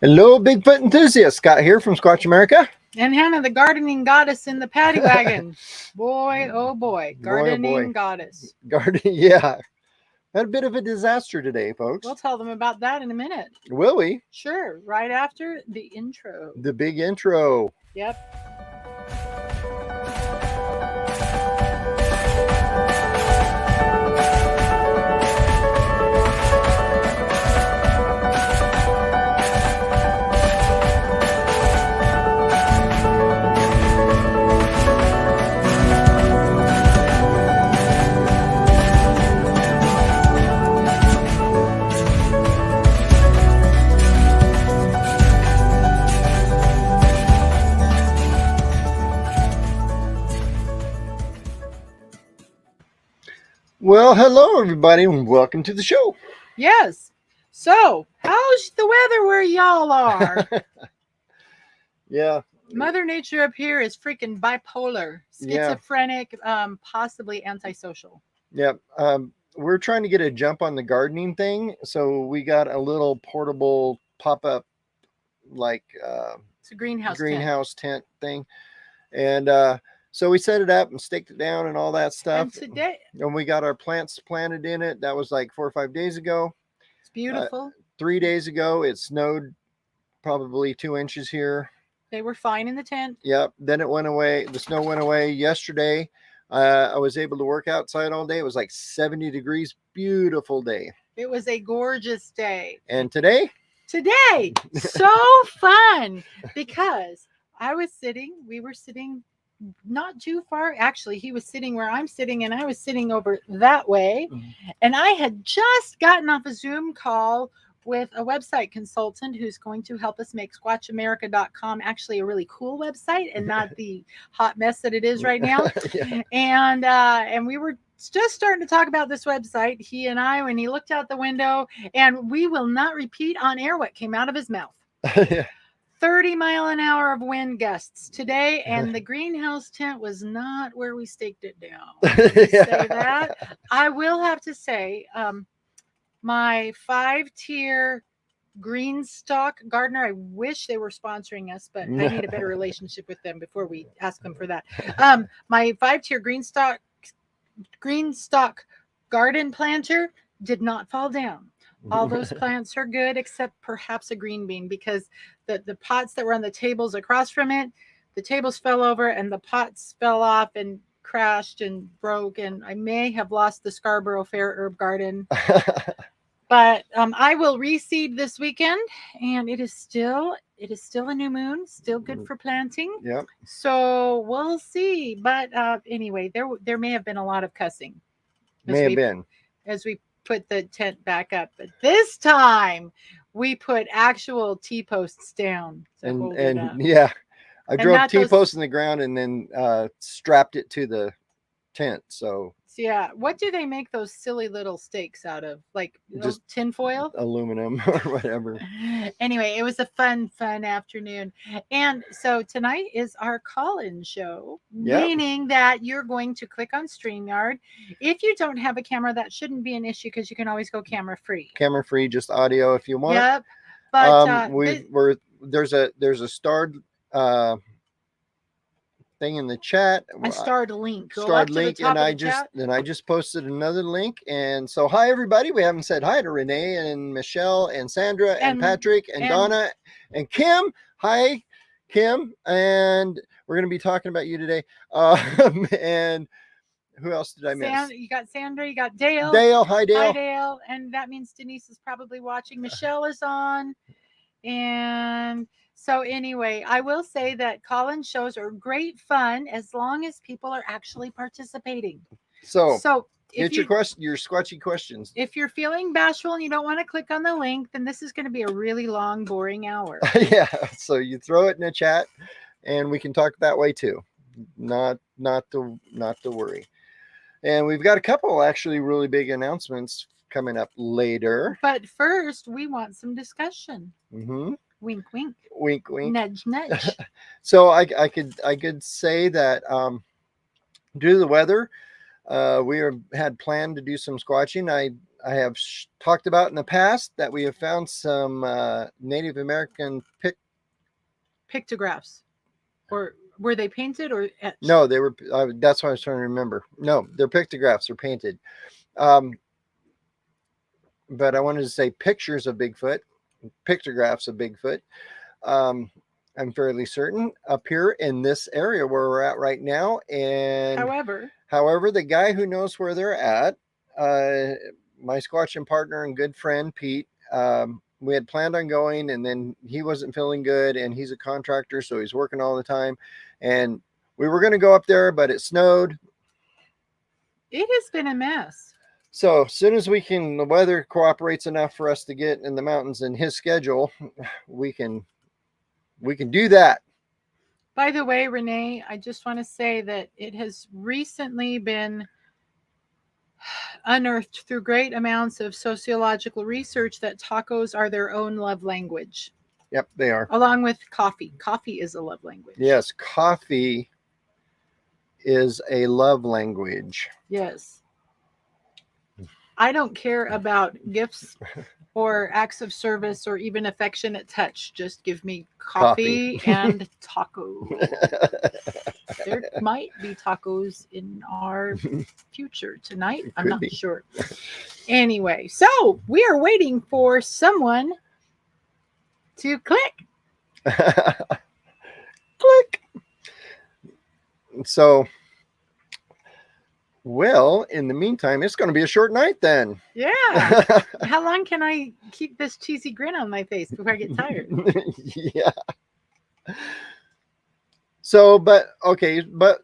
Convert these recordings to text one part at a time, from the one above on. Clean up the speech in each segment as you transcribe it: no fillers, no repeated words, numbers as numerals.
Hello, Bigfoot enthusiast. Scott here from Squatch America. And Hannah, the gardening goddess in the paddy wagon. Boy, oh boy, gardening goddess. Yeah. Had a bit of a disaster today, folks. We'll tell them about that in a minute. Will we? Sure, right after the intro. The big intro. Yep. Well, hello, everybody, and welcome to the show. Yes. So, how's the weather where y'all are? Yeah. Mother Nature up here is freaking bipolar, schizophrenic, possibly antisocial. Yep. We're trying to get a jump on the gardening thing, so we got a little portable pop-up, it's a greenhouse tent thing, and so we set it up and staked it down and all that stuff. And we got our plants planted in it. That was like 4 or 5 days ago. It's beautiful. 3 days ago, it snowed probably 2 inches here. They were fine in the tent. Yep. Then it went away. The snow went away yesterday. I was able to work outside all day. It was like 70 degrees. Beautiful day. It was a gorgeous day. And today? Today, so fun, because we were sitting not too far. Actually, he was sitting where I'm sitting, and I was sitting over that way. Mm-hmm. And I had just gotten off a Zoom call with a website consultant who's going to help us make squatchamerica.com actually a really cool website and not the hot mess that it is right now. Yeah. And we were just starting to talk about this website, he and I, when he looked out the window, and we will not repeat on air what came out of his mouth. Yeah. 30-mile-an-hour of wind gusts today, and the greenhouse tent was not where we staked it down. Yeah. Say that. I will have to say, my 5-tier green stock gardener, I wish they were sponsoring us, but I need a better relationship with them before we ask them for that. My 5-tier green stock garden planter did not fall down. All those plants are good, except perhaps a green bean, because the pots that were on the tables across from it, the tables fell over and the pots fell off and crashed and broke, and I may have lost the Scarborough Fair herb garden. But I will reseed this weekend, and it is still a new moon, still good for planting. Yep. So we'll see. But anyway, there may have been a lot of cussing. As we put the tent back up, but this time we put actual T-posts down. Yeah, I drove T-posts in the ground and then strapped it to the tent. So yeah, what do they make those silly little stakes out of? Like just tin foil, aluminum, or whatever. Anyway, it was a fun afternoon, and so tonight is our call-in show, meaning that you're going to click on StreamYard. If you don't have a camera, that shouldn't be an issue, because you can always go camera free, just audio if you want. Yep. But there's a starred thing in the chat. I starred a link. And I just posted another link. And so, hi everybody. We haven't said hi to Renee and Michelle and Sandra and Patrick and Donna and Kim. Hi, Kim. And we're going to be talking about you today. And who else did I miss? You got Sandra. You got Dale. Hi, Dale. Hi, Dale. And that means Denise is probably watching. Michelle is on. And so anyway, I will say that call-in shows are great fun as long as people are actually participating. So get your squatchy questions. If you're feeling bashful and you don't want to click on the link, then this is going to be a really long, boring hour. Yeah. So you throw it in the chat, and we can talk that way too. Not to worry. And we've got a couple actually really big announcements coming up later. But first, we want some discussion. Mm-hmm. Wink, wink. Wink, wink. Nudge, nudge. So I could say that due to the weather, had planned to do some squatching. I have talked about in the past that we have found some Native American pictographs, or were they painted or etched? No, they were. That's what I was trying to remember. No, they're pictographs. They're painted. But I wanted to say pictures of Bigfoot, pictographs of Bigfoot. I'm fairly certain up here in this area where we're at right now. And however, the guy who knows where they're at, my squatching partner and good friend Pete, we had planned on going, and then he wasn't feeling good, and he's a contractor, so he's working all the time, and we were going to go up there, but it snowed. It has been a mess. So as soon as the weather cooperates enough for us to get in the mountains in his schedule, we can do that. By the way, Renee, I just want to say that it has recently been unearthed through great amounts of sociological research that tacos are their own love language. Yep, they are. Along with coffee. Coffee is a love language. Yes, coffee is a love language. Yes. I don't care about gifts or acts of service or even affectionate touch. Just give me coffee. And tacos. There might be tacos in our future tonight. I'm not sure. Anyway, so we are waiting for someone to click. Click. So, well, in the meantime, it's going to be a short night then. Yeah. How long can I keep this cheesy grin on my face before I get tired? Yeah. So,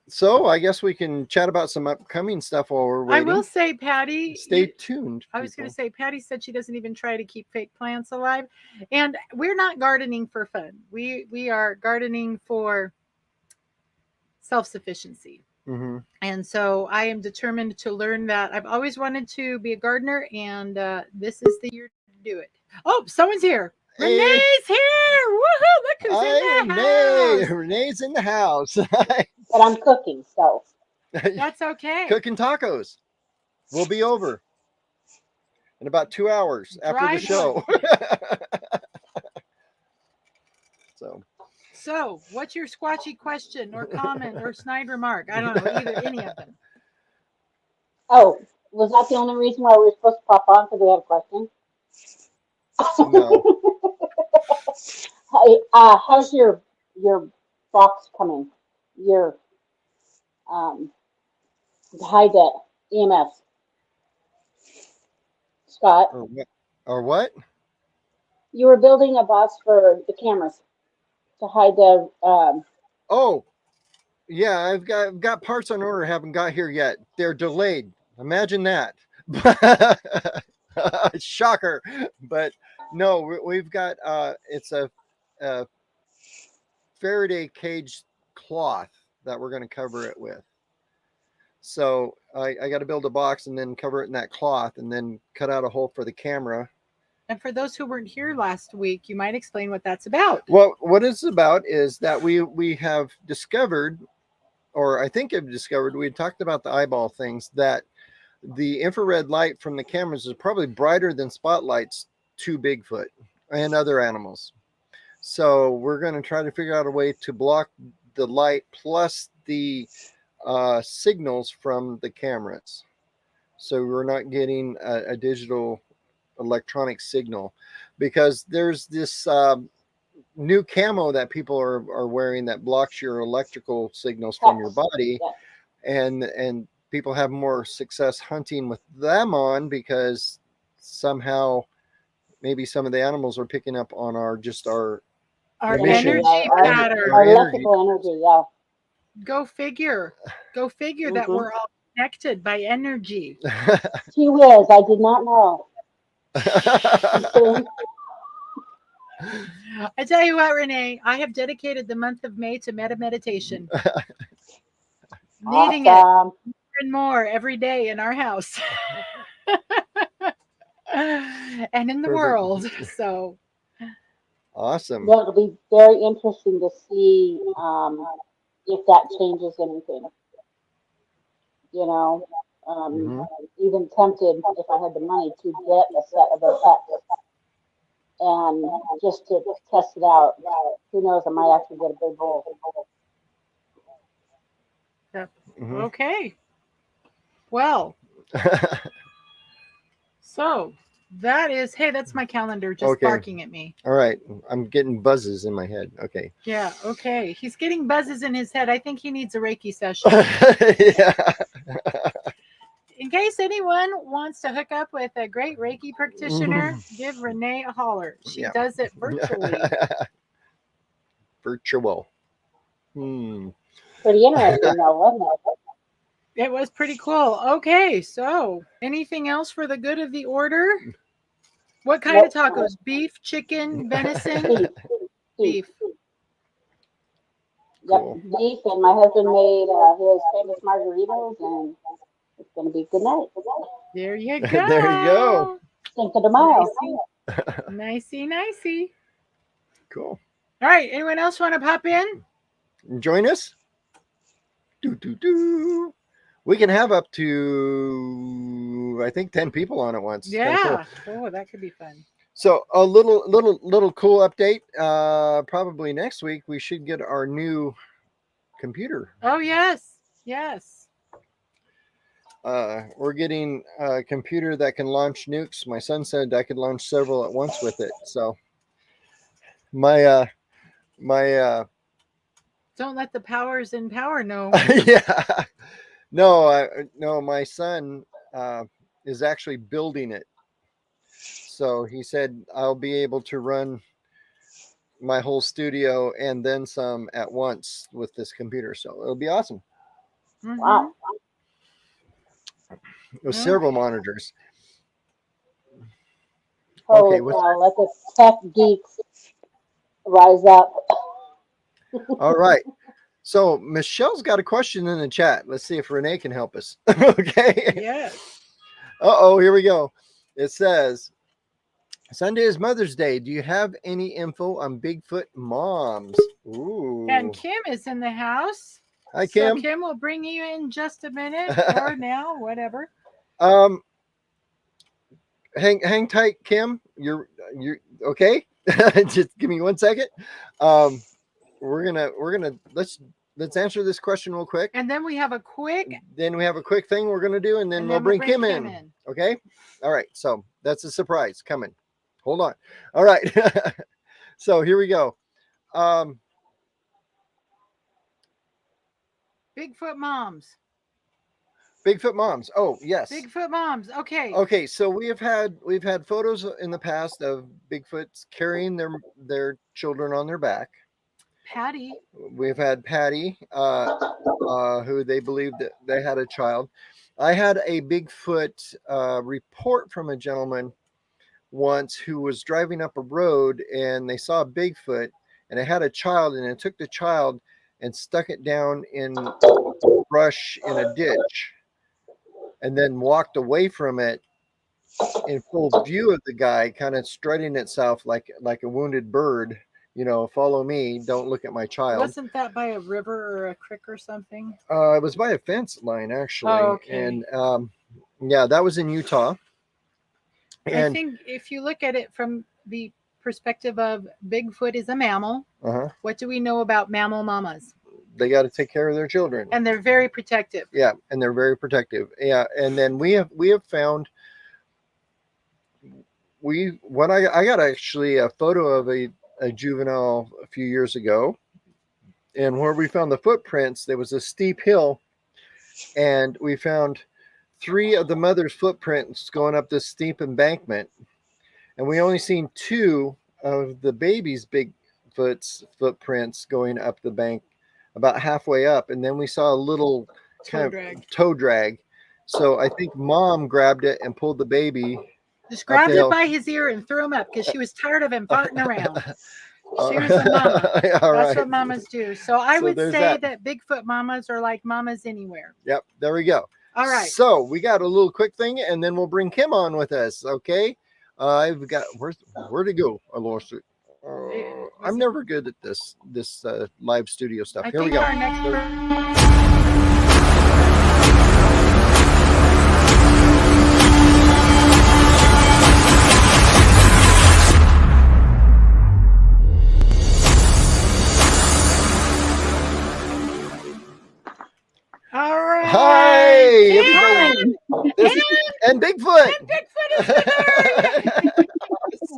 so I guess we can chat about some upcoming stuff while we're waiting. I will say, Patty, stay tuned. I was going to say, Patty said she doesn't even try to keep fake plants alive, and we're not gardening for fun. We are gardening for self-sufficiency. Mm-hmm. And so I am determined to learn that. I've always wanted to be a gardener, and this is the year to do it. Oh, someone's here. Hey. Renee's here. Woohoo! Look who's in the house. Renee's in the house. But I'm cooking, so. That's okay. Cooking tacos. We'll be over in about 2 hours after the show. So, what's your squatchy question or comment or snide remark? I don't know, any of them. Oh, was that the only reason why we were supposed to pop on? Because we had a question? No. Hey, how's your box coming? Your high det EMS, Scott. Or what? You were building a box for the cameras to hide the. Oh, yeah, I've got parts on order. Haven't got here yet. They're delayed. Imagine that. Shocker. But no, we've got it's a Faraday cage cloth that we're going to cover it with. So I got to build a box and then cover it in that cloth and then cut out a hole for the camera. And for those who weren't here last week, you might explain what that's about. Well, what it's about is that we have discovered, or I think I've discovered, we had talked about the eyeball things, that the infrared light from the cameras is probably brighter than spotlights to Bigfoot and other animals. So we're going to try to figure out a way to block the light plus the signals from the cameras. So we're not getting a digital electronic signal, because there's this new camo that people are wearing that blocks your electrical signals from your body. And people have more success hunting with them on, because somehow maybe some of the animals are picking up on our energy pattern, our electrical energy. Yeah. Go figure that we're all connected by energy. Gee whiz, I did not know. I tell you what, Renee, I have dedicated the month of May to meditation. Needing it more and more every day in our house and in the world. So awesome. Well, it'll be very interesting to see if that changes anything. You know, Even tempted, if I had the money, to get a set of those sets and just to test it out. Who knows? I might actually get a big bull. Okay. Well, so that is, hey, that's my calendar just barking at me. All right. I'm getting buzzes in my head. Okay. Yeah. Okay. He's getting buzzes in his head. I think he needs a Reiki session. Yeah. In case anyone wants to hook up with a great Reiki practitioner, give Renee a holler. She does it virtually. Virtual. Pretty interesting, though, wasn't it? It was pretty cool. Okay, so anything else for the good of the order? What kind of tacos? Beef, chicken, venison? Beef. Cool. Yep, beef, and my husband made his famous margaritas, and it's going to be good night. There you go. There you go. Cinco de Mayo. Nicey, nicey. Cool. All right, anyone else want to pop in? Join us. We can have up to, I think, 10 people on at once. Yeah. Cool. Oh, that could be fun. So a little cool update. Probably next week we should get our new computer. Oh yes. We're getting a computer that can launch nukes. My son said I could launch several at once with it. So my don't let the powers in power know. Yeah. No, my son is actually building it. So he said I'll be able to run my whole studio and then some at once with this computer. So it'll be awesome. Wow. With several monitors. Oh, okay, let the tech geeks rise up. All right. So Michelle's got a question in the chat. Let's see if Renee can help us. Okay. Yes. Uh-oh, here we go. It says, Sunday is Mother's Day. Do you have any info on Bigfoot moms? Ooh. And Kim is in the house. Hi, Kim. So Kim will bring you in just a minute or now, whatever. Hang tight, Kim. You're okay. Just give me 1 second. We're gonna let's answer this question real quick. And then we have a quick thing we're gonna do, and then we'll bring Kim in. Okay. All right. So that's a surprise coming. Hold on. All right. So here we go. Bigfoot moms. Oh, yes. Bigfoot moms. Okay. Okay. So we've had photos in the past of Bigfoots carrying their children on their back. Patty. We've had Patty, who they believed that they had a child. I had a Bigfoot report from a gentleman once who was driving up a road and they saw a Bigfoot and it had a child, and it took the child and stuck it down in brush in a ditch and then walked away from it in full view of the guy, kind of strutting itself like a wounded bird. You know, follow me, don't look at my child. Wasn't that by a river or a creek or something? It was by a fence line, actually. Oh, okay. And yeah, that was in Utah. And I think if you look at it from the perspective of Bigfoot is a mammal, what do we know about mammal mamas? They got to take care of their children. And they're very protective. Yeah, and they're very protective. Yeah, and then we have found I got actually a photo of a juvenile a few years ago, and where we found the footprints, there was a steep hill, and we found 3 of the mother's footprints going up this steep embankment, and we only seen 2 of the baby's Bigfoot's footprints going up the bank about halfway up, and then we saw a little toe drag. So I think mom grabbed it and pulled the baby. Just grabbed it by his ear and threw him up because she was tired of him farting around. She was a mama. That's what mamas do. So I would say that Bigfoot mamas are like mamas anywhere. Yep, there we go. All right. So we got a little quick thing, and then we'll bring Kim on with us. Okay. I've got where to go? I lost it. I'm never good at this live studio stuff. Here we go. Our next And Bigfoot. And Bigfoot is the third.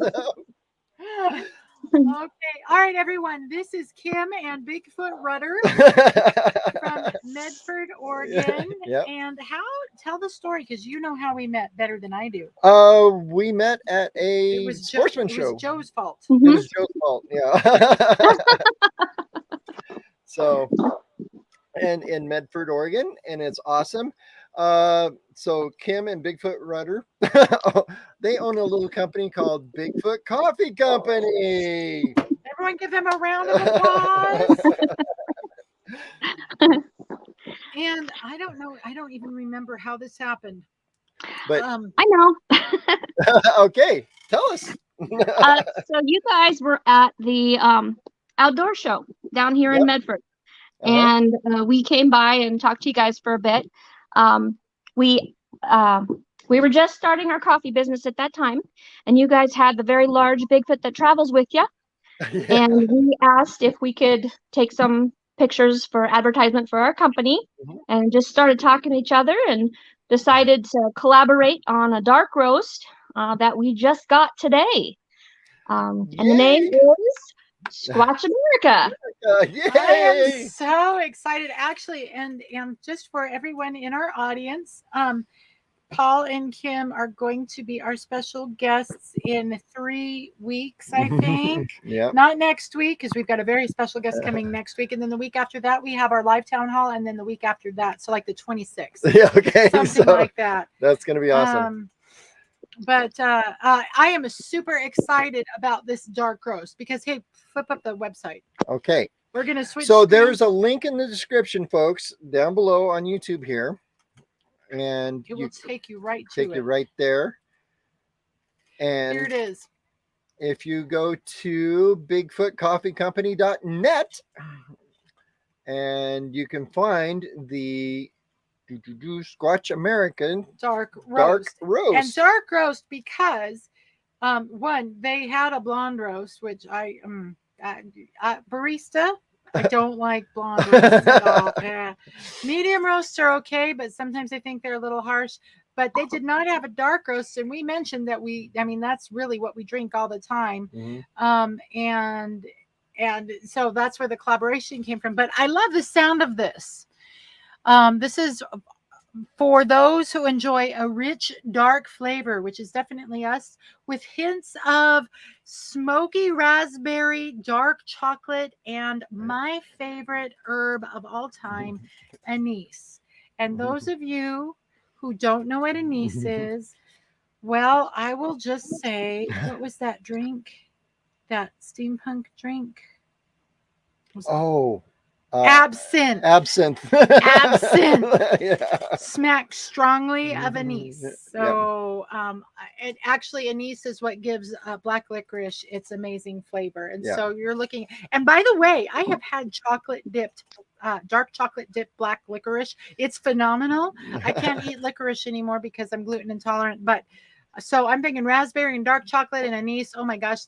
So, Okay. All right, everyone. This is Kim and Bigfoot Rudder from Medford, Oregon. Yep. And tell the story, because you know how we met better than I do. We met at a sportsman show. It was Joe's fault. It was Joe's fault. Yeah. So, and in Medford, Oregon, and it's awesome. So Kim and Bigfoot Rudder, they own a little company called Bigfoot Coffee Company. Everyone give them a round of applause. And I don't know, I don't even remember how this happened. But I know. Okay, tell us. So you guys were at the outdoor show down here in Medford. And we came by and talked to you guys for a bit. We were just starting our coffee business at that time, and you guys had the very large Bigfoot that travels with you. Yeah. And we asked if we could take some pictures for advertisement for our company, and just started talking to each other and decided to collaborate on a dark roast that we just got today. And the name is Squatch America. Yay! I am so excited, actually, and just for everyone in our audience, Paul and Kim are going to be our special guests in 3 weeks, I think. Yeah. Not next week, because we've got a very special guest coming next week, and then the week after that we have our live town hall, and then the week after that, so like the 26th. Yeah. Okay. Something like that. That's gonna be awesome. But I am super excited about this dark roast because, hey, flip up the website. Okay. We're going to switch. So there's a link in the description, folks, down below on YouTube here. And it will take you right to it. Take you right there. And here it is. If you go to bigfootcoffeecompany.net, and you can find the Squatch American dark roast. And dark roast because one, they had a blonde roast, which I barista, I don't like blonde roasts at all. Medium roasts are okay, but sometimes I think they're a little harsh. But they did not have a dark roast, and we mentioned that that's really what we drink all the time. And so that's where the collaboration came from. But I love the sound of this. This is for those who enjoy a rich, dark flavor, which is definitely us, with hints of smoky raspberry, dark chocolate, and my favorite herb of all time, anise. And those of you who don't know what anise is, well, I will just say, what was that drink? That steampunk drink? Absinthe. Yeah. Smacked strongly of anise. So anise is what gives black licorice its amazing flavor. And so you're looking, and by the way, I have had dark chocolate dipped black licorice. It's phenomenal. I can't eat licorice anymore because I'm gluten intolerant, but so I'm thinking raspberry and dark chocolate and anise. Oh my gosh,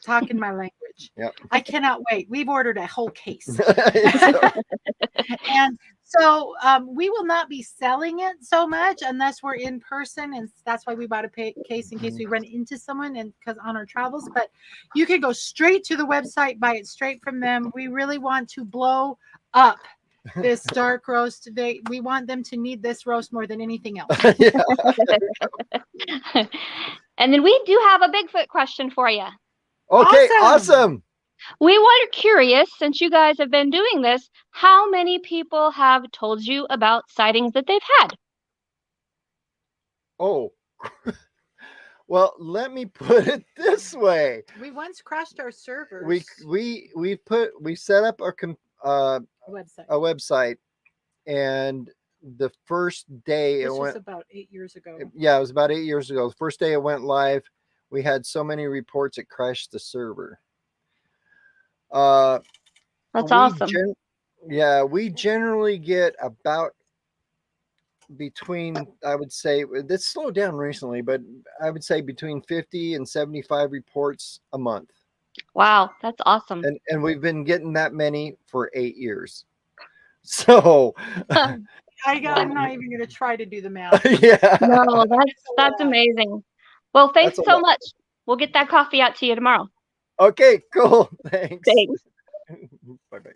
talking my language. Yep. I cannot wait. We've ordered a whole case. And so we will not be selling it so much unless we're in person, and that's why we bought a case in case we run into someone and because on our travels. But you can go straight to the website, buy it straight from them. We really want to blow up this dark roast today. We want them to need this roast more than anything else. And then we do have a Bigfoot question for you. Okay, awesome. We were curious, since you guys have been doing this, how many people have told you about sightings that they've had? Oh, well, let me put it this way. We once crashed our servers. We set up a website, and the first day this was about 8 years ago. Yeah, it was about 8 years ago. The first day it went live, we had so many reports it crashed the server. That's awesome. We generally get about between, I would say, this slowed down recently, but I would say between 50 and 75 reports a month. Wow, that's awesome. And we've been getting that many for 8 years. So I'm not even going to try to do the math. Yeah. No, that's amazing. Well, thanks That's a so lot. much. We'll get that coffee out to you tomorrow. Okay, cool. Thanks. Thanks. Bye-bye.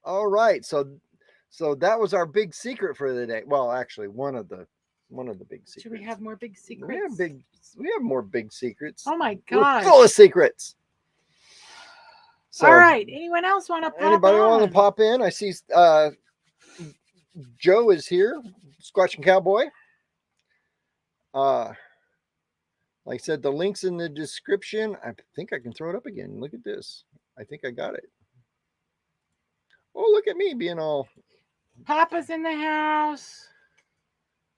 All right. So that was our big secret for the day. Well, actually, one of the big secrets. Should we have more big We secrets? have more big secrets. Oh my We're gosh. full of secrets. So, all right. Anyone else want to pop anybody want to on? pop in? I see Joe is here, Squatch and Cowboy. Like I said, the link's in the description. I think I can throw it up again. Look at this. I think I got it. Oh, look at me being all. Papa's in the house.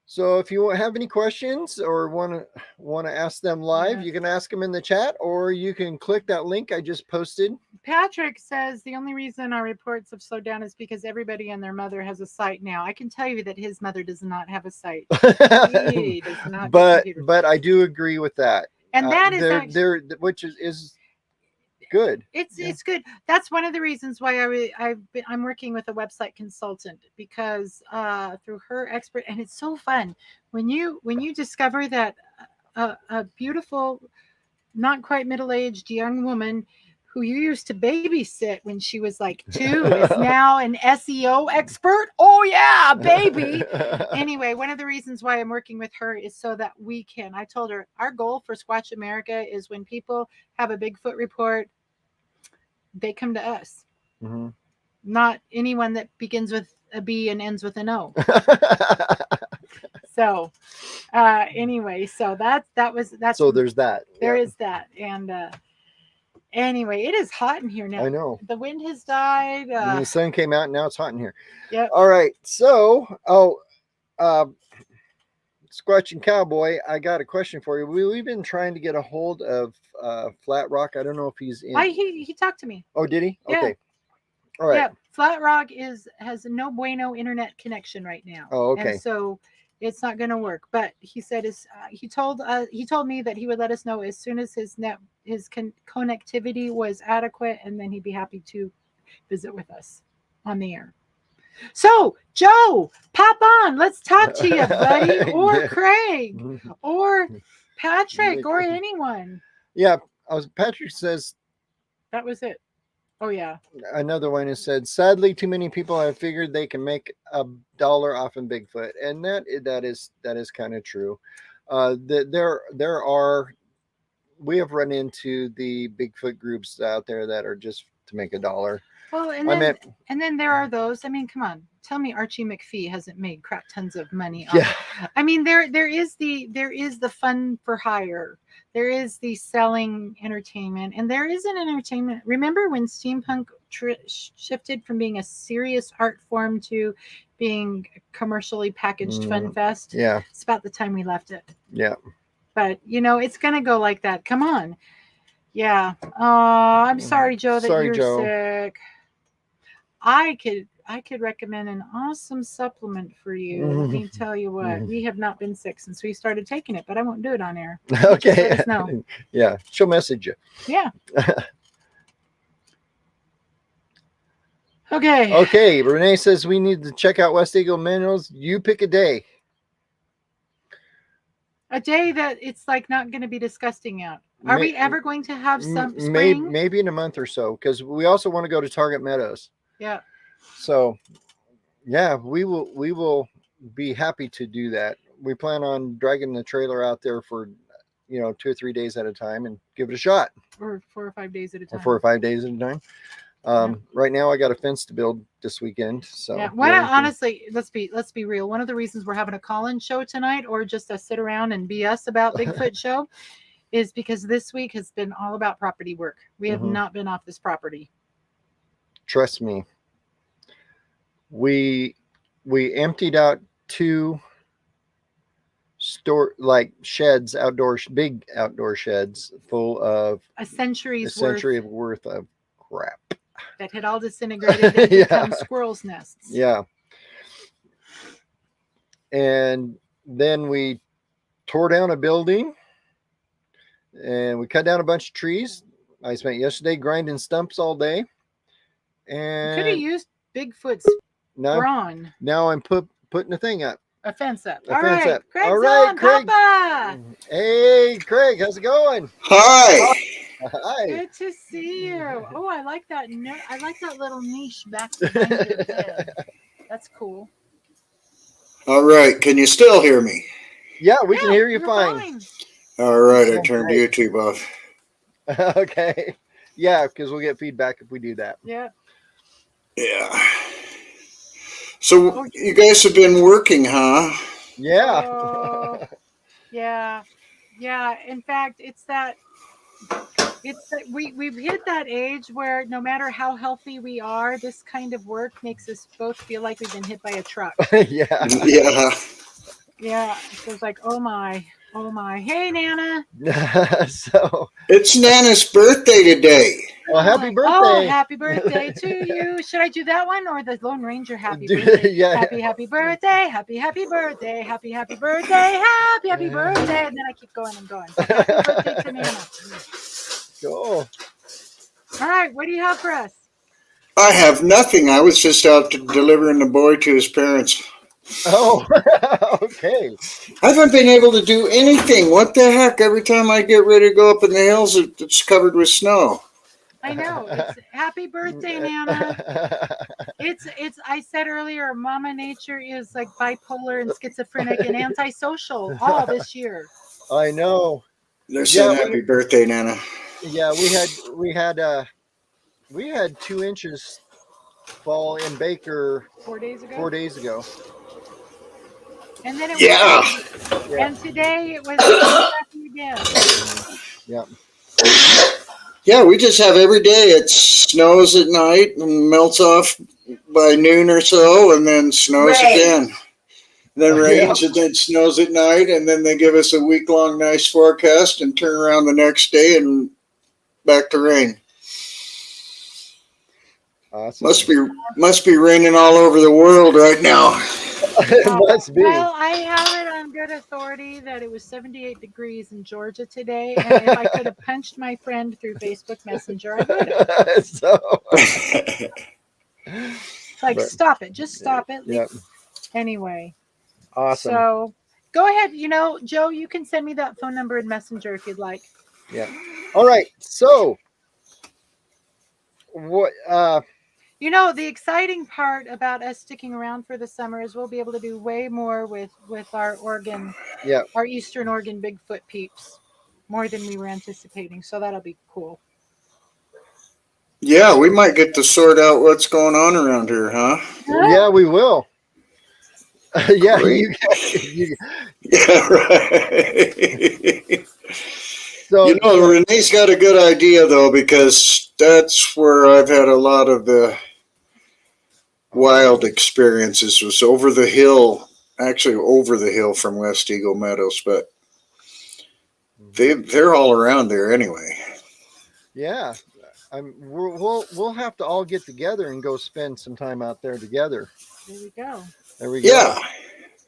So if you have any questions or want to ask them live, you can ask them in the chat, or you can click that link I just posted. Patrick says the only reason our reports have slowed down is because everybody and their mother has a site now. I can tell you that his mother does not have a site. He does not. But I do agree with that. And that is there, which is good. It's good. That's one of the reasons why I'm working with a website consultant, because through her expert, and it's so fun when you discover that a beautiful, not quite middle-aged young woman who you used to babysit when she was like 2 is now an SEO expert. Oh yeah, baby. Anyway, one of the reasons why I'm working with her is so that I told her our goal for Squatch America is when people have a Bigfoot report, they come to us. Mm-hmm. Not anyone that begins with a B and ends with an O. So anyway, so that's so there's that. There is that. And anyway, it is hot in here now. I know. The wind has died. And the sun came out and now it's hot in here. Yep. All right. So, Squatch and Cowboy, I got a question for you. We've been trying to get a hold of Flat Rock. I don't know if he's in. He talked to me. Oh, did he? Yeah. Okay. All right. Yeah. Flat Rock has no bueno internet connection right now. Oh, okay. And so it's not going to work. But he said he told me that he would let us know as soon as his connectivity was adequate, and then he'd be happy to visit with us on the air. So, Joe, pop on. Let's talk to you, buddy, or Craig, or Patrick, or anyone. Yeah, Patrick says that was it. Oh yeah. Another one has said, sadly, too many people have figured they can make $1 off in Bigfoot, and that is kind of true. We have run into the Bigfoot groups out there that are just to make $1. Well, and then there are those. I mean, come on, tell me Archie McPhee hasn't made crap tons of money. Yeah. I mean, there is the fun for hire. There is the selling entertainment, and there is an entertainment. Remember when steampunk shifted from being a serious art form to being commercially packaged fun fest? Yeah. It's about the time we left it. Yeah. But it's gonna go like that. Come on. Yeah. Oh, I'm sorry, Joe, that you're sick. I could recommend an awesome supplement for you. Let me tell you what. We have not been sick since we started taking it, but I won't do it on air. Okay. Just let us know. Yeah. She'll message you. Yeah. Okay. Okay. Renee says we need to check out West Eagle Minerals. You pick a day. A day that it's like not going to be disgusting out. Are we ever going to have some spring? Maybe in a month or so, because we also want to go to Target Meadows. Yeah. So, yeah, we will be happy to do that. We plan on dragging the trailer out there for 2 or 3 days at a time and give it a shot. Or 4 or 5 days at a time. Or 4 or 5 days at a time. Right now, I got a fence to build this weekend. So yeah. Honestly, let's be real. One of the reasons we're having a call-in show tonight, or just a sit around and BS about Bigfoot show, is because this week has been all about property work. We have not been off this property. Trust me. We emptied out 2 sheds, big outdoor sheds full of a century's worth of crap that had all disintegrated and become squirrels' nests. Yeah. And then we tore down a building and we cut down a bunch of trees. I spent yesterday grinding stumps all day. And could have used Bigfoot's No, brawn. now I'm putting a thing up. A fence up. A All fence right. up. Craig's All right, on, Craig. Papa. Hey, Craig, how's it going? Hi. Hi. Good to see you. Oh, I like that. I like that little niche back behind your head. That's cool. All right. Can you still hear me? Yeah, we can hear you you're fine. All right. I Oh, turned great. YouTube off. Okay. Yeah, because we'll get feedback if we do that. Yeah. Yeah. So you guys have been working, huh? Yeah. Oh, yeah. Yeah. In fact, it's that we've hit that age where no matter how healthy we are, this kind of work makes us both feel like we've been hit by a truck. Yeah. Yeah. Yeah. So it's like, oh my. Hey, Nana. So It's Nana's birthday today. well, happy birthday. Oh, happy birthday to you. Should I do that one or the Lone Ranger happy birthday? Yeah. Happy birthday, happy birthday, happy birthday, happy birthday. And then I keep going and going. So happy birthday to Nana. Cool. All right, what do you have for us? I have nothing. I was just out delivering the boy to his parents. Oh, okay. I haven't been able to do anything. What the heck? Every time I get ready to go up in the hills, it's covered with snow. I know. It's happy birthday, Nana. It's I said earlier, Mama Nature is like bipolar and schizophrenic and antisocial all this year. I know. They're saying happy birthday, Nana. Yeah, we had 2 inches fall in Baker 4 days ago. 4 days ago. And then it Yeah. was, and today it was again. Yeah. Yeah, we just have every day. It snows at night and melts off by noon or so, and then snows again. Then rains, and then snows at night, and then they give us a week-long nice forecast and turn around the next day and back to rain. Awesome. Must be raining all over the world right now. It must be. Well, I have it on good authority that it was 78 degrees in Georgia today, and if I could have punched my friend through Facebook Messenger, I would have. So It's like, stop it. Just stop it. Yep. Anyway. Awesome. So go ahead. Joe, you can send me that phone number in Messenger if you'd like. Yeah. All right. So what the exciting part about us sticking around for the summer is we'll be able to do way more with our Oregon, our Eastern Oregon Bigfoot peeps, more than we were anticipating. So that'll be cool. Yeah, we might get to sort out what's going on around here, huh? Yeah, we will. Yeah, yeah, right. So Renee's got a good idea though, because that's where I've had a lot of the wild experiences. Was over the hill from West Eagle Meadows, but they're all around there anyway. Yeah, we'll have to all get together and go spend some time out there together. There we go. There we go. Yeah,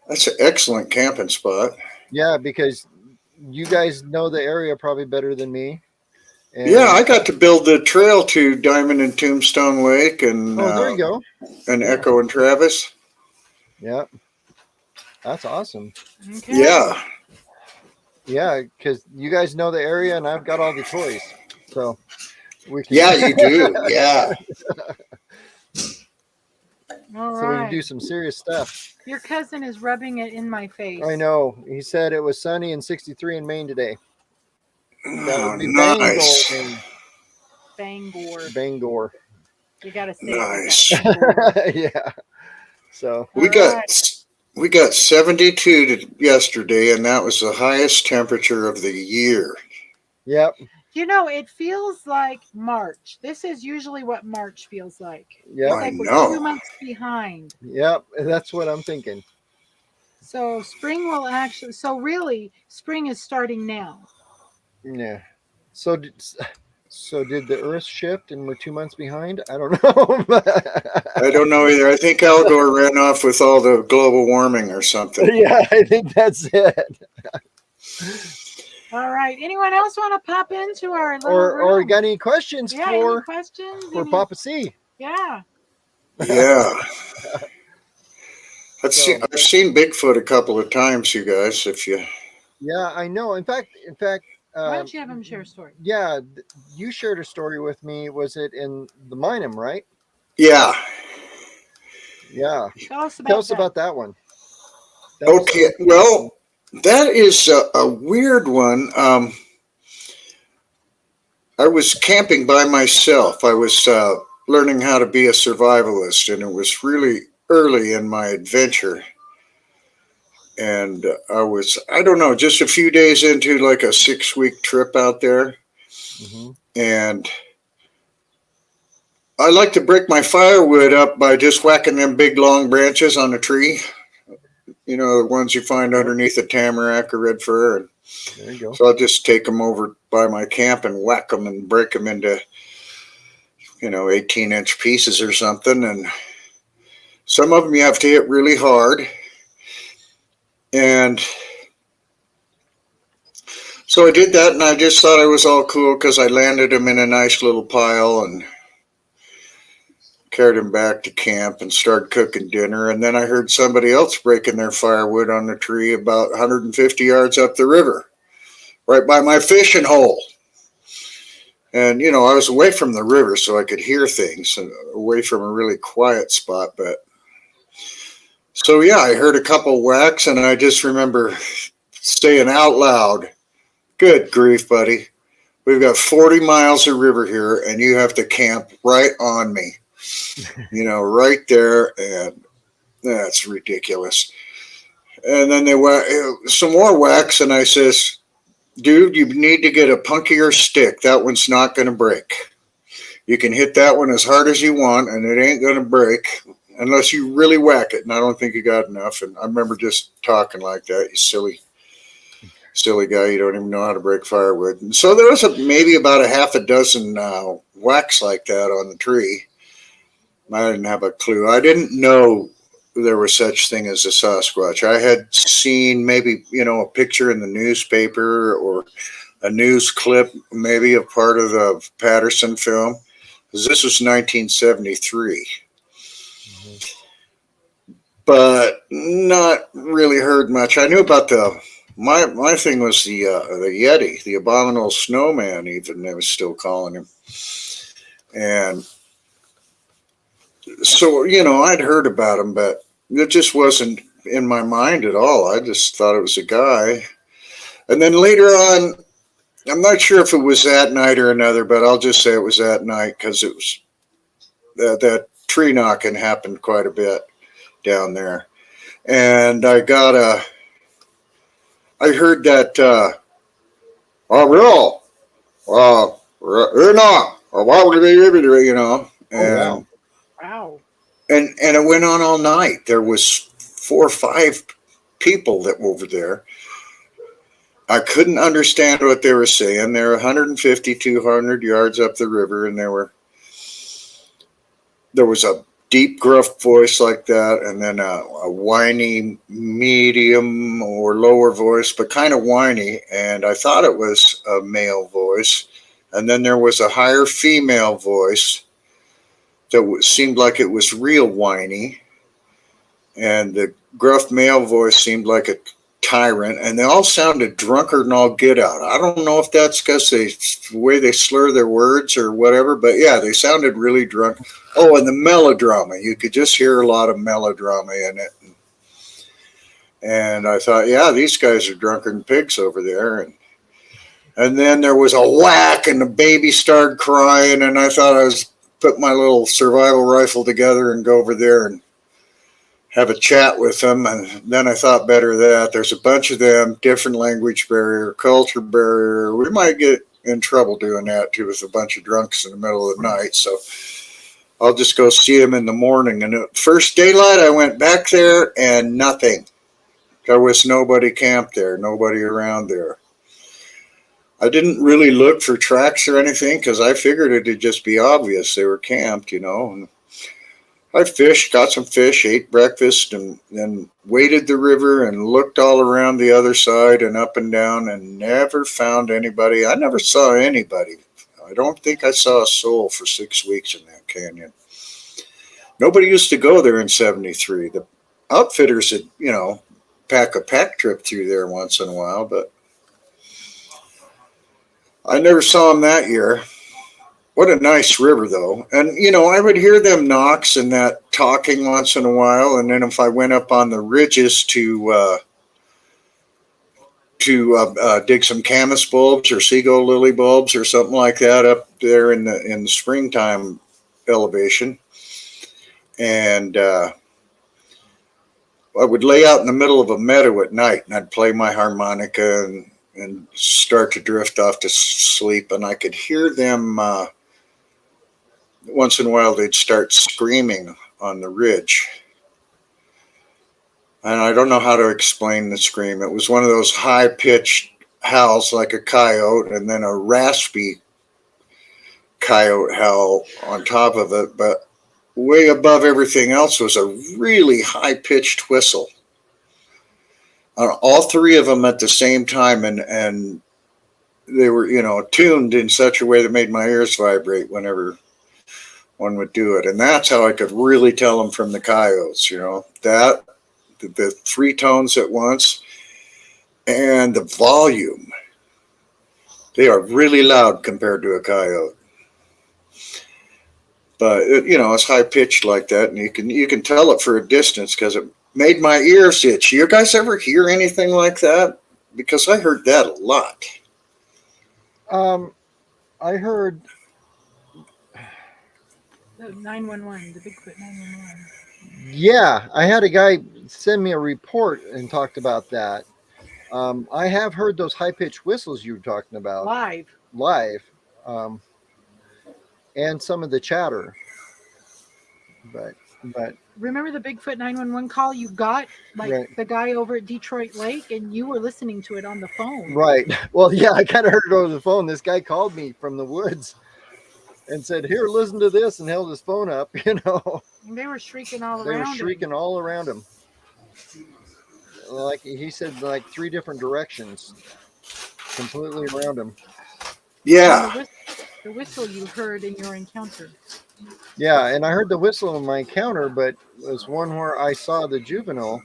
that's an excellent camping spot. Yeah, because you guys know the area probably better than me. And yeah, I got to build the trail to Diamond and Tombstone Lake, and there you go. And Echo and Travis. Yeah, that's awesome. Okay. Yeah. Yeah, because you guys know the area, and I've got all the toys, so we can. Yeah, you do. Yeah. All so right. we can do some serious stuff. Your cousin is rubbing it in my face. I know. He said it was sunny and 63 in Maine today. That would be nice. Bangor. You gotta say nice. it. Yeah. So we got 72 yesterday, and that was the highest temperature of the year. Yep. It feels like March. This is usually what March feels like. Yep. It's like we're 2 months behind. Yep. That's what I'm thinking. So spring really spring is starting now. Yeah. So did the Earth shift and we're 2 months behind? I don't know. I don't know either. I think Al Gore ran off with all the global warming or something. Yeah, I think that's it. All right. Anyone else want to pop into our little or room? got any questions any for questions? Papa C? Yeah. Yeah. I've So, seen Bigfoot a couple of times, you guys. If you, yeah, I know. In fact, Why don't you have him share a story? yeah, you shared a story with me. Was it in the Minum, right? yeah. Yeah. Tell us Tell about us that. about that one. That was Okay. so Well, that is a weird one. I was camping by myself. I was learning how to be a survivalist, and it was really early in my adventure. And I don't know, just a few days into like a 6-week trip out there. Mhm. And I like to break my firewood up by just whacking them big long branches on a tree. You know, the ones you find underneath a tamarack or red fir. And There you go. so I'll just take them over by my camp and whack them and break them into, 18-inch pieces or something. And some of them you have to hit really hard. And so I did that, and I just thought I was all cool because I landed them in a nice little pile and carried them back to camp and started cooking dinner. And then I heard somebody else breaking their firewood on the tree about 150 yards up the river, right by my fishing hole. And, I was away from the river, so I could hear things, away from a really quiet spot. But so, yeah, I heard a couple whacks, and I just remember saying out loud, "Good grief, buddy. We've got 40 miles of river here, and you have to camp right on me." Right there. And that's ridiculous. And then they whack some more whacks, and I says, "Dude, you need to get a punkier stick. That one's not going to break. You can hit that one as hard as you want, and it ain't going to break unless you really whack it." And I don't think you got enough. And I remember just talking like that, "You silly guy, you don't even know how to break firewood." And so there was maybe about a half a dozen whacks like that on the tree. I didn't have a clue. I didn't know there was such thing as a Sasquatch. I had seen maybe, a picture in the newspaper or a news clip, maybe a part of the Patterson film, because this was 1973. But not really heard much. I knew about my thing was the Yeti, the abominable snowman, even they was still calling him. And so, I'd heard about him, but it just wasn't in my mind at all. I just thought it was a guy. And then later on, I'm not sure if it was that night or another, but I'll just say it was that night because it was that tree knocking happened quite a bit down there. And I heard that, real, why would they be, and Wow. And it went on all night. There was 4 or 5 people that were over there. I couldn't understand what they were saying. They were 150, 200 yards up the river, and there was a deep, gruff voice like that, and then a whiny, medium or lower voice, but kind of whiny. And I thought it was a male voice. And then there was a higher female voice that seemed like it was real whiny, and the gruff male voice seemed like a tyrant, and they all sounded drunker than all get out. I don't know if that's because the way they slur their words or whatever, but yeah, they sounded really drunk. Oh, and the melodrama, you could just hear a lot of melodrama in it. And I thought, yeah, these guys are drunker than pigs over there. And then there was a whack, and the baby started crying, and I thought I was put my little survival rifle together and go over there and have a chat with them. And then I thought better of that. There's a bunch of them, different language barrier, culture barrier. We might get in trouble doing that too with a bunch of drunks in the middle of the night. So I'll just go see them in the morning. And at first daylight, I went back there and nothing. There was nobody camped there, nobody around there. I didn't really look for tracks or anything because I figured it'd just be obvious they were camped, And I fished, got some fish, ate breakfast, and then waded the river and looked all around the other side and up and down and never found anybody. I never saw anybody. I don't think I saw a soul for 6 weeks in that canyon. Nobody used to go there in 73. The outfitters would, pack a pack trip through there once in a while, but I never saw them that year. What a nice river, though. And, I would hear them knocks and that talking once in a while. And then if I went up on the ridges to dig some camas bulbs or seagull lily bulbs or something like that up there in the springtime elevation. And I would lay out in the middle of a meadow at night, and I'd play my harmonica and start to drift off to sleep. And I could hear them once in a while. They'd start screaming on the ridge. And I don't know how to explain the scream. It was one of those high-pitched howls like a coyote, and then a raspy coyote howl on top of it. But way above everything else was a really high-pitched whistle. All three of them at the same time, and they were, tuned in such a way that made my ears vibrate whenever one would do it. And that's how I could really tell them from the coyotes, that the three tones at once and the volume. They are really loud compared to a coyote. But it's high pitched like that, and you can tell it for a distance because it made my ears itch. You guys ever hear anything like that? Because I heard that a lot. I heard the 911, the Bigfoot 911. Yeah, I had a guy send me a report and talked about that. I have heard those high pitched whistles you were talking about live, and some of the chatter. But remember the Bigfoot 911 call you got, like the guy over at Detroit Lake, and you were listening to it on the phone. Right. Well, yeah, I kind of heard it over the phone. This guy called me from the woods and said, "Here, listen to this," and held his phone up. And they were shrieking all around. They were shrieking all around him. Like he said, like 3 different directions, completely around him. Yeah. The whistle you heard in your encounter. Yeah, and I heard the whistle in my encounter, but it was one where I saw the juvenile,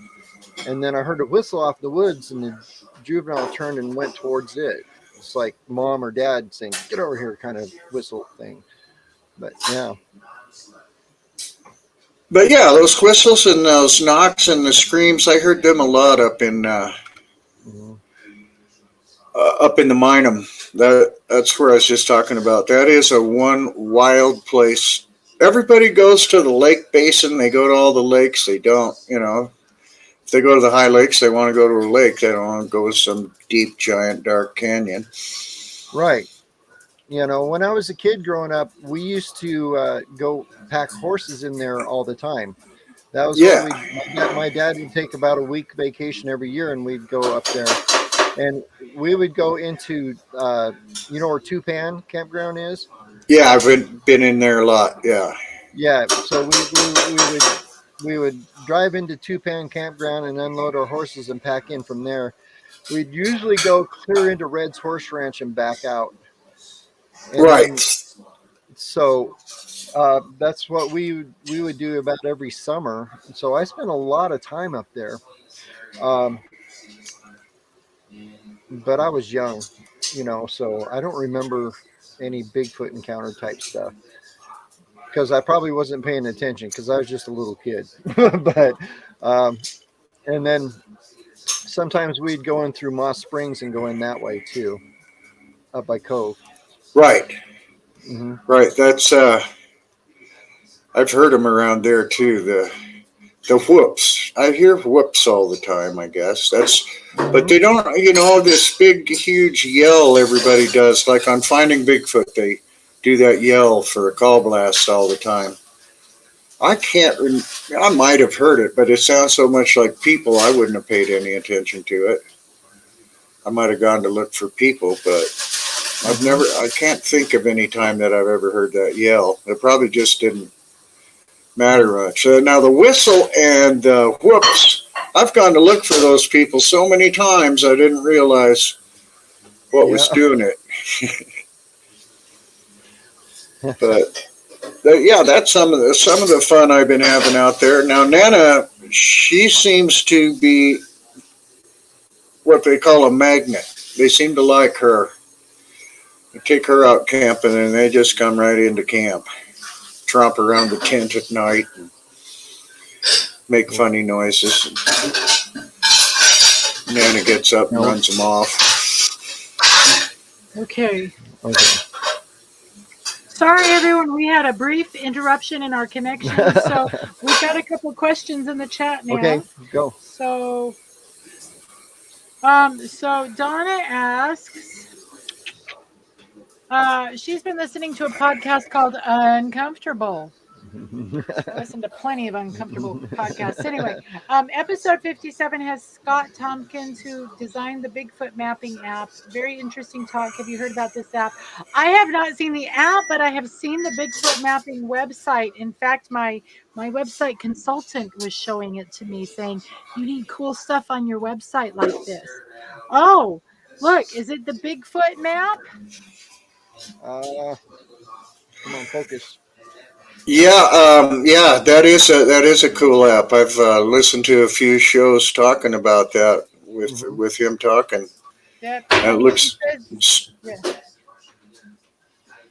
and then I heard a whistle off the woods, and the juvenile turned and went towards it. It's like mom or dad saying, "Get over here," kind of whistle thing. But yeah. But yeah, those whistles and those knocks and the screams, I heard them a lot up in the Minum. That's where I was just talking about. That is a one wild place. Everybody goes to the lake basin. They go to all the lakes. They don't, if they go to the high lakes, they want to go to a lake. They don't want to go to some deep, giant, dark canyon. Right. When I was a kid growing up, we used to go pack horses in there all the time. That was what my dad would take about a week vacation every year, and we'd go up there. And we would go into, where Tupan Campground is? Yeah, I've been in there a lot. Yeah. Yeah. So we would drive into Tupan Campground and unload our horses and pack in from there. We'd usually go clear into Red's Horse Ranch and back out. And right. So that's what we would do about every summer. So I spent a lot of time up there. But I was young, so I don't remember any Bigfoot encounter type stuff because I probably wasn't paying attention because I was just a little kid. But and then sometimes we'd go in through Moss Springs and go in that way too, up by Cove. Right. Mm-hmm. Right. That's I've heard them around there too. The whoops. I hear whoops all the time, I guess. But they don't, this big, huge yell everybody does. Like on Finding Bigfoot, they do that yell for a call blast all the time. I might have heard it, but it sounds so much like people, I wouldn't have paid any attention to it. I might have gone to look for people, but I can't think of any time that I've ever heard that yell. It probably just didn't matter much. Now the whistle and the whoops, I've gone to look for those people so many times I didn't realize what was doing it. But Yeah, that's some of the fun I've been having out there. Now, Nana, she seems to be what they call a magnet. They seem to like her. You take her out camping, and they just come right into camp, tromp around the tent at night, and make funny noises. Nana gets up and runs them off. Okay. Sorry, everyone. We had a brief interruption in our connection, so we've got a couple of questions in the chat now. Okay, go. So Donna asks, she's been listening to a podcast called Uncomfortable. I listen to plenty of uncomfortable podcasts. Anyway, episode 57 has Scott Tompkins, who designed the Bigfoot mapping app. Very interesting talk. Have you heard about this app? I have not seen the app, but I have seen the Bigfoot mapping website. In fact, my website consultant was showing it to me, saying, you need cool stuff on your website like this. Oh, look, is it the Bigfoot map? Come on, focus. Yeah, that is a cool app. I've listened to a few shows talking about that with him talking. Yep. And it looks.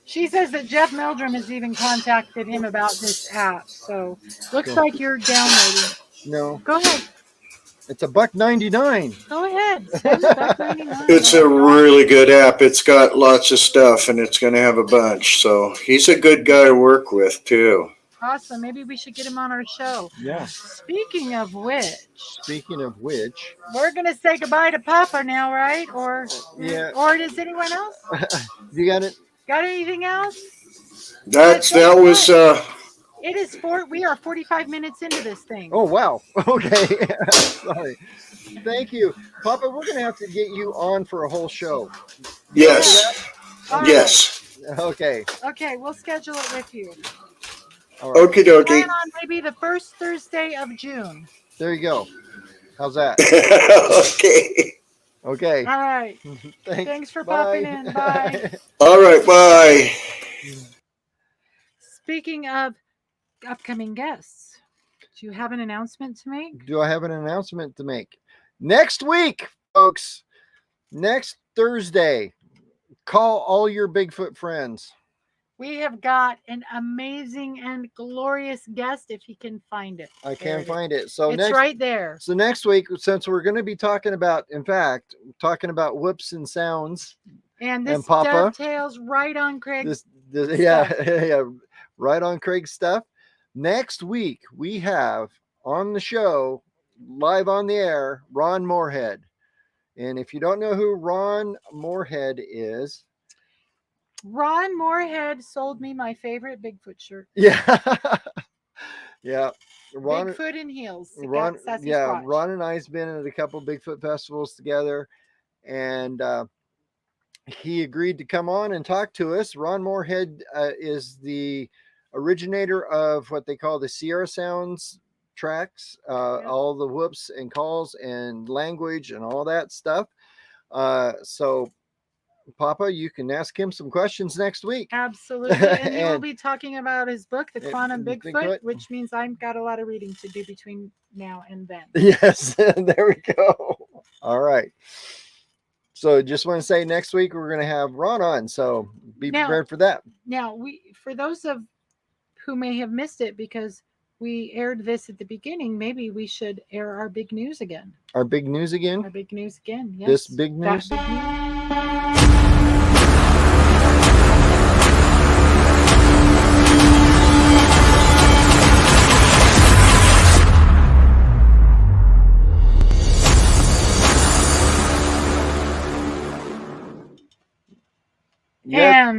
She says that Jeff Melodrama has even contacted him about this app. So looks like you're downloading. No. Go ahead. It's $1.99. Go ahead. Spend $1.99. It's a really good app. It's got lots of stuff, and it's going to have a bunch. So he's a good guy to work with too. Awesome. Maybe we should get him on our show. Yeah. Speaking of which, we're going to say goodbye to Papa now, right? Or does anyone else? You got it? Got anything else? That was. It is we are 45 minutes into this thing. Oh, wow. Okay. Sorry. Thank you. Papa, we're going to have to get you on for a whole show. Yes. Yes. Okay. Okay, we'll schedule it with you. All right. Okie dokie. Plan on maybe the first Thursday of June. There you go. How's that? Okay. Okay. All right. Thanks for popping in. Bye. All right. Bye. Speaking of upcoming guests, do you have an announcement to make? Do I have an announcement to make? Next week, folks, next Thursday, call all your Bigfoot friends. We have got an amazing and glorious guest if he can find it. I can find it. So it's right there. So next week, since we're going to be talking about, whoops and sounds. And this Papa, dovetails right on Craig's right on Craig's stuff. Next week, we have on the show, live on the air, Ron Moorhead. And if you don't know who Ron Moorhead is. Ron Moorhead sold me my favorite Bigfoot shirt. Yeah. Yeah. Bigfoot in heels. Ron Squatch. and I's been at a couple Bigfoot festivals together. And he agreed to come on and talk to us. Ron Moorhead is the originator of what they call the Sierra Sounds tracks, all the whoops and calls and language and all that stuff. So Papa, you can ask him some questions next week. Absolutely. And he will be talking about his book, The Quantum Bigfoot, which means I've got a lot of reading to do between now and then. Yes, there we go. All right. So just want to say next week we're going to have Ron on, so be prepared for that. Now, for those of who may have missed it because we aired this at the beginning, maybe we should air our big news again. Our big news again? Our big news again, yes. This big news? That big news.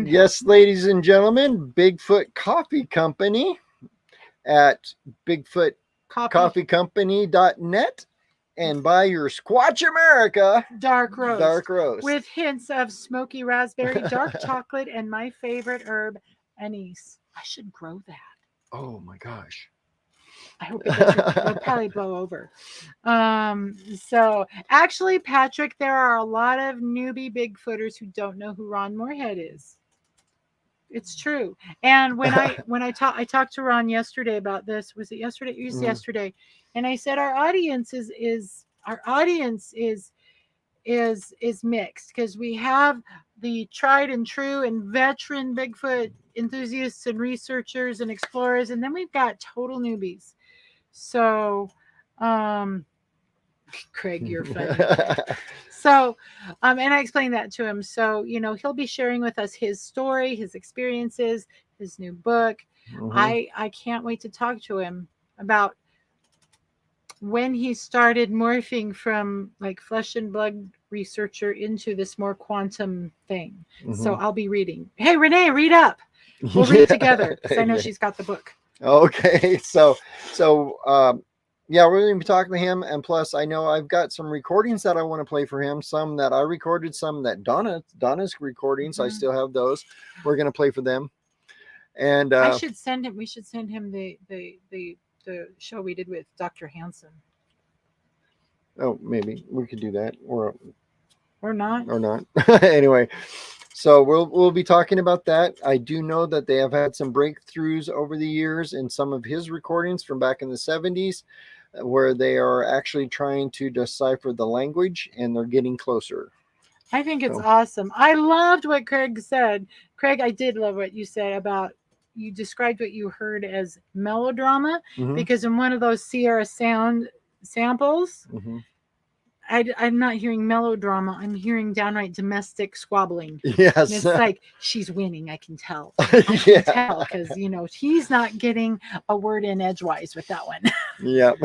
Yes, ladies and gentlemen, Bigfoot Coffee Company at bigfootcoffeecompany.net and buy your Squatch America Dark Roast. With hints of smoky raspberry, dark chocolate, and my favorite herb, anise. I should grow that. Oh my gosh. I hope it doesn't. It'll probably blow over. So actually, Patrick, there are a lot of newbie Bigfooters who don't know who Ron Moorhead is. It's true. And I talked to Ron yesterday about this. Was it yesterday? It was yesterday. And I said our audience is mixed, because we have the tried and true and veteran Bigfoot enthusiasts and researchers and explorers, and then we've got total newbies. So Craig, you're funny. So, and I explained that to him. So, he'll be sharing with us his story, his experiences, his new book. I can't wait to talk to him about when he started morphing from like flesh and blood researcher into this more quantum thing. So I'll be reading. Hey, Renee, read up. We'll read together, because I know she's got the book. Okay. So, yeah, we're going to be talking to him. And plus, I know I've got some recordings that I want to play for him. Some that I recorded, some that Donna's recordings. I still have those. We're going to play for them. And we should send him the show we did with Dr. Hansen. Oh, maybe we could do that. Or not. Anyway, so we'll be talking about that. I do know that they have had some breakthroughs over the years in some of his recordings from back in the 70s, where they are actually trying to decipher the language, and they're getting closer. I think it's awesome. I loved what Craig said. Craig, I did love what you said about, you described what you heard as melodrama, because in one of those Sierra Sound samples, I'm not hearing melodrama. I'm hearing downright domestic squabbling. Yes. And it's like, she's winning. I can tell. I can tell, because, he's not getting a word in edgewise with that one. Yep.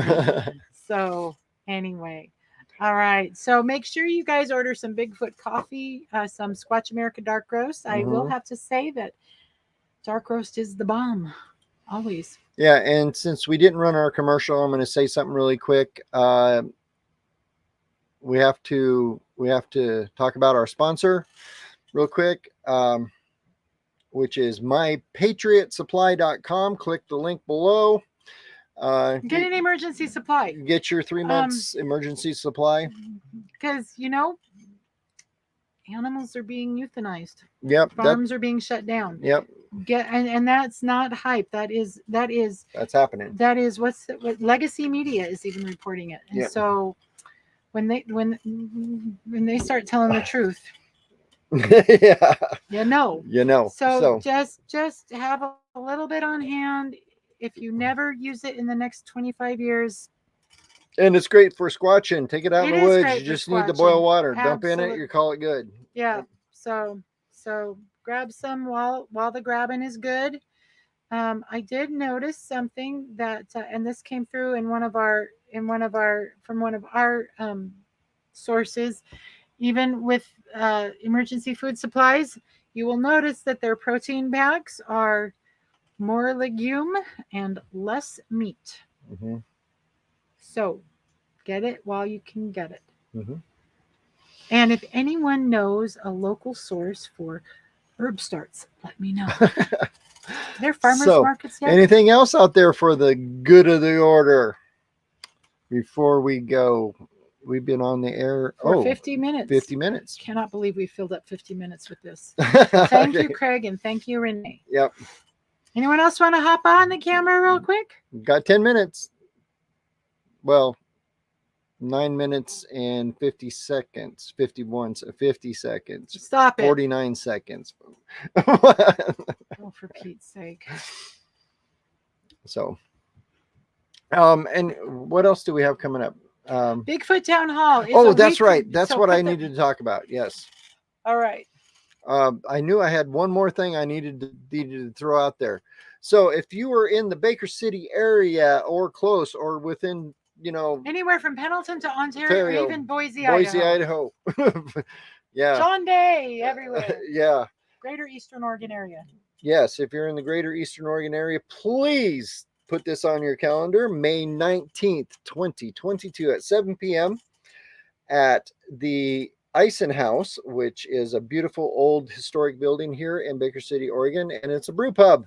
So anyway. All right. So make sure you guys order some Bigfoot coffee, some Squatch America Dark Roast. I will have to say that Dark Roast is the bomb. Always. Yeah. And since we didn't run our commercial, I'm going to say something really quick. We have to talk about our sponsor real quick, which is mypatriotsupply.com. Click the link below. Get an emergency supply. Get your 3 months emergency supply. Because, animals are being euthanized. Yep. Farms are being shut down. Yep. And that's not hype. That's happening. That is what Legacy Media is even reporting it. And so when they start telling the truth, So just have a little bit on hand. If you never use it in the next 25 years. And it's great for squatching. Take it out in the woods. You just need to boil water. Dump in it. You call it good. Yeah. So grab some while the grabbing is good. I did notice something that, and this came through from one of our sources. Even with emergency food supplies, you will notice that their protein bags are more legume and less meat. So get it while you can get it. And if anyone knows a local source for herb starts, let me know. They're farmers markets yet? Anything else out there for the good of the order before we go? We've been on the air for 50 minutes. 50 minutes. Cannot believe we filled up 50 minutes with this. Thank you, Craig, and thank you, Renee. Yep. Anyone else want to hop on the camera real quick? Got 10 minutes. Well, 9 minutes and 50 seconds. 50 seconds. Stop it. 49 seconds. Oh, for Pete's sake. So, and what else do we have coming up? Bigfoot Town Hall. That's right. That's what I needed to talk about. Yes. All right. I knew I had one more thing I needed to throw out there. So if you were in the Baker City area or close or within, anywhere from Pendleton to Ontario, or even Boise, Idaho. Yeah. John Day everywhere. Yeah. Greater Eastern Oregon area. Yes. If you're in the Greater Eastern Oregon area, please put this on your calendar. May 19th, 2022 at 7 p.m. at the Eisen House, which is a beautiful old historic building here in Baker City, Oregon, and it's a brew pub.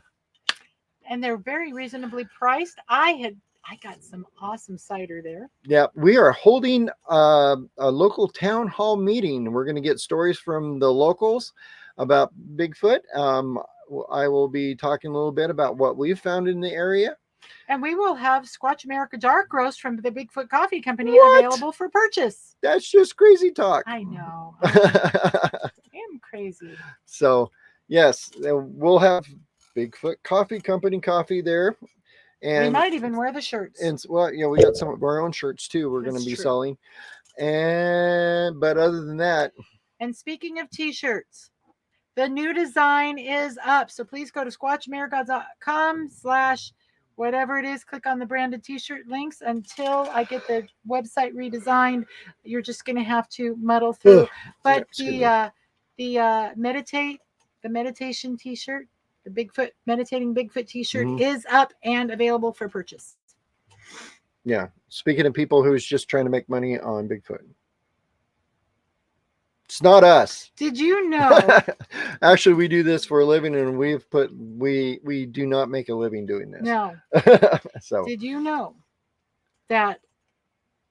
And they're very reasonably priced. I got some awesome cider there. Yeah, we are holding a local town hall meeting. We're going to get stories from the locals about Bigfoot. I will be talking a little bit about what we've found in the area. And we will have Squatch America Dark Roast from the Bigfoot Coffee Company What? available for purchase. That's just crazy talk. I know. I am crazy. So, yes, we'll have Bigfoot Coffee Company coffee there. And we might even wear the shirts. And well, we got some of our own shirts too. We're going to be selling. But other than that. And speaking of t-shirts, the new design is up. So please go to squatchamericas.com/whatever it is. Click on the branded t-shirt links until I get the website redesigned. You're just going to have to muddle through. But the meditation t-shirt, the meditating Bigfoot t-shirt is up and available for purchase. Yeah. Speaking of people who's just trying to make money on Bigfoot. It's not us. Did you know? Actually, we do this for a living, and we do not make a living doing this. No. So did you know that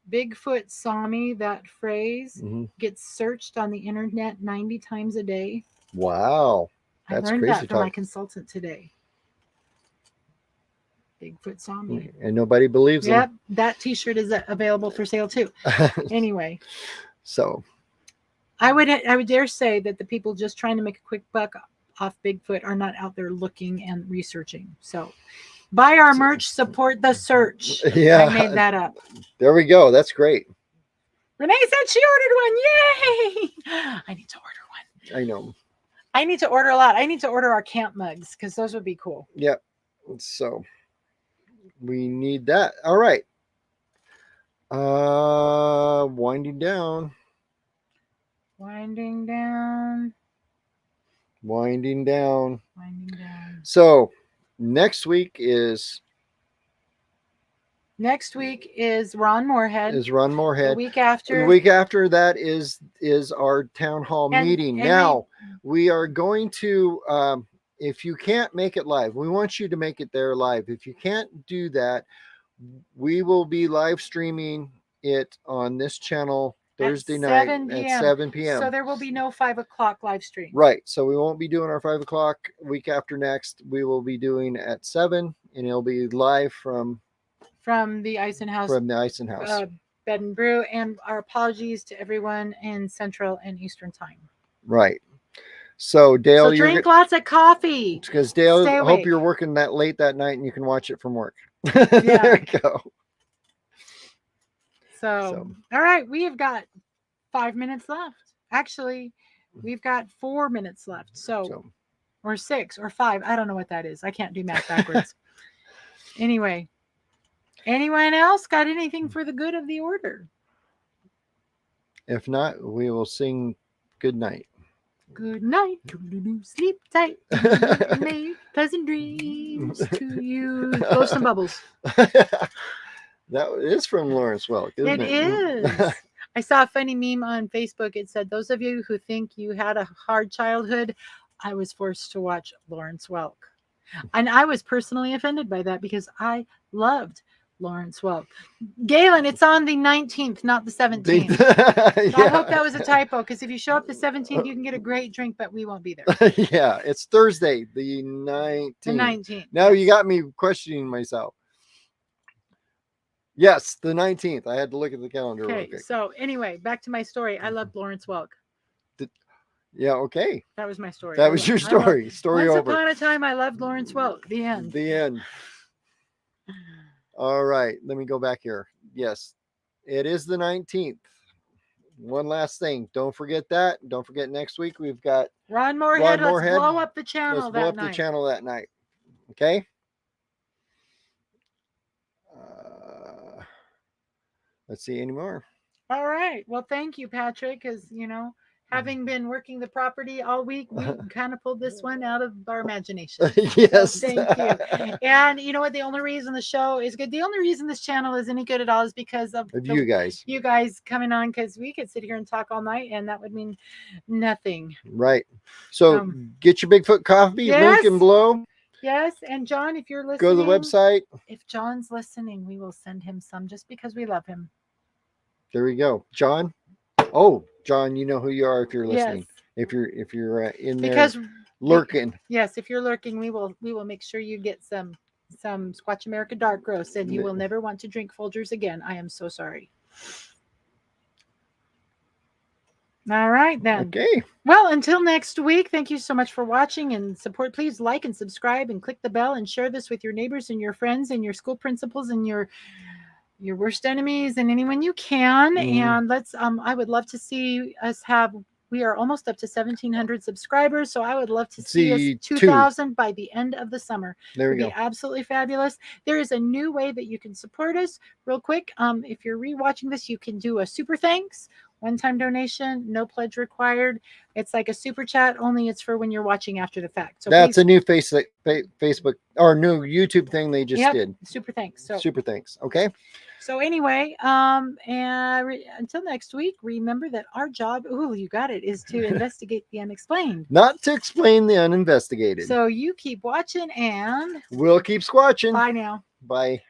Bigfoot saw me, that phrase gets searched on the internet 90 times a day? Wow. That's I learned crazy that from my consultant today. Bigfoot saw me. And nobody believes him. Yep. That t-shirt is available for sale too. Anyway. So I would dare say that the people just trying to make a quick buck off Bigfoot are not out there looking and researching. So buy our merch, support the search. Yeah. I made that up. There we go. That's great. Renee said she ordered one. Yay! I need to order one. I know. I need to order a lot. I need to order our camp mugs because those would be cool. Yep. So we need that. All right. Winding down. So next week is Ron Moorhead. The week after that is our town hall meeting. Now we are going to if you can't make it live, we want you to make it there live. If you can't do that, we will be live streaming it on this channel Thursday night at 7 p.m. So there will be no 5 o'clock live stream. Right. So we won't be doing our 5 o'clock week after next. We will be doing at 7, and it'll be live from the Ison House. Bed and Brew. And our apologies to everyone in Central and Eastern Time. Right. So Dale, so drink lots of coffee. Because Dale, I hope you're working that late that night and you can watch it from work. Yeah. There you go. So, all right, we have got 5 minutes left. Actually, we've got 4 minutes left. So, or 6 or 5. I don't know what that is. I can't do math backwards. Anyway, anyone else got anything for the good of the order? If not, we will sing good night. Good night. Sleep tight. Make pleasant dreams to you. Blow some bubbles. That is from Lawrence Welk, isn't it? It is. I saw a funny meme on Facebook. It said, those of you who think you had a hard childhood, I was forced to watch Lawrence Welk. And I was personally offended by that because I loved Lawrence Welk. Galen, it's on the 19th, not the 17th. Yeah. I hope that was a typo because if you show up the 17th, you can get a great drink, but we won't be there. Yeah, it's Thursday, the 19th. The 19th. Now you got me questioning myself. Yes, the 19th. I had to look at the calendar. Okay, so anyway, back to my story. I loved Lawrence Welk. Yeah, okay. That was my story. That was your story. Story Once over. Once upon a time, I loved Lawrence Welk. The end. The end. All right, let me go back here. Yes, it is the 19th. One last thing. Don't forget that. Don't forget next week we've got Ron Moorhead. Let's blow up the channel that night. Let's blow up the channel that night. Okay? Let's see any more. All right. Well, thank you, Patrick, because, having been working the property all week, we kind of pulled this one out of our imagination. Yes. So thank you. And you know what? The only reason the show is good, the only reason this channel is any good at all is because of you guys. You guys coming on, because we could sit here and talk all night, and that would mean nothing. Right. So get your Bigfoot coffee, link and below. Yes. And John, if you're listening, go to the website. If John's listening, we will send him some just because we love him. There we go. John. Oh, John, you know who you are if you're listening. Yes. If you're in there. Because lurking. Yes, if you're lurking, we will make sure you get some Squatch America dark roast, and you will never want to drink Folgers again. I am so sorry. All right, then. Okay. Well, until next week, thank you so much for watching and support. Please like and subscribe and click the bell and share this with your neighbors and your friends and your school principals and your worst enemies and anyone you can. And let's I would love to see us have, we are almost up to 1,700 subscribers, so I would love to see us 2,000 by the end of the summer. There we go. Be absolutely fabulous. There is a new way that you can support us real quick. If you're rewatching this, you can do a super thanks, one-time donation, no pledge required. It's like a super chat, only it's for when you're watching after the fact. So that's a new Facebook or new YouTube thing they just did. Super thanks. So super thanks. Okay. So anyway, until next week, remember that our job, you got it, is to investigate the unexplained. Not to explain the uninvestigated. So you keep watching and we'll keep squatching. Bye now. Bye.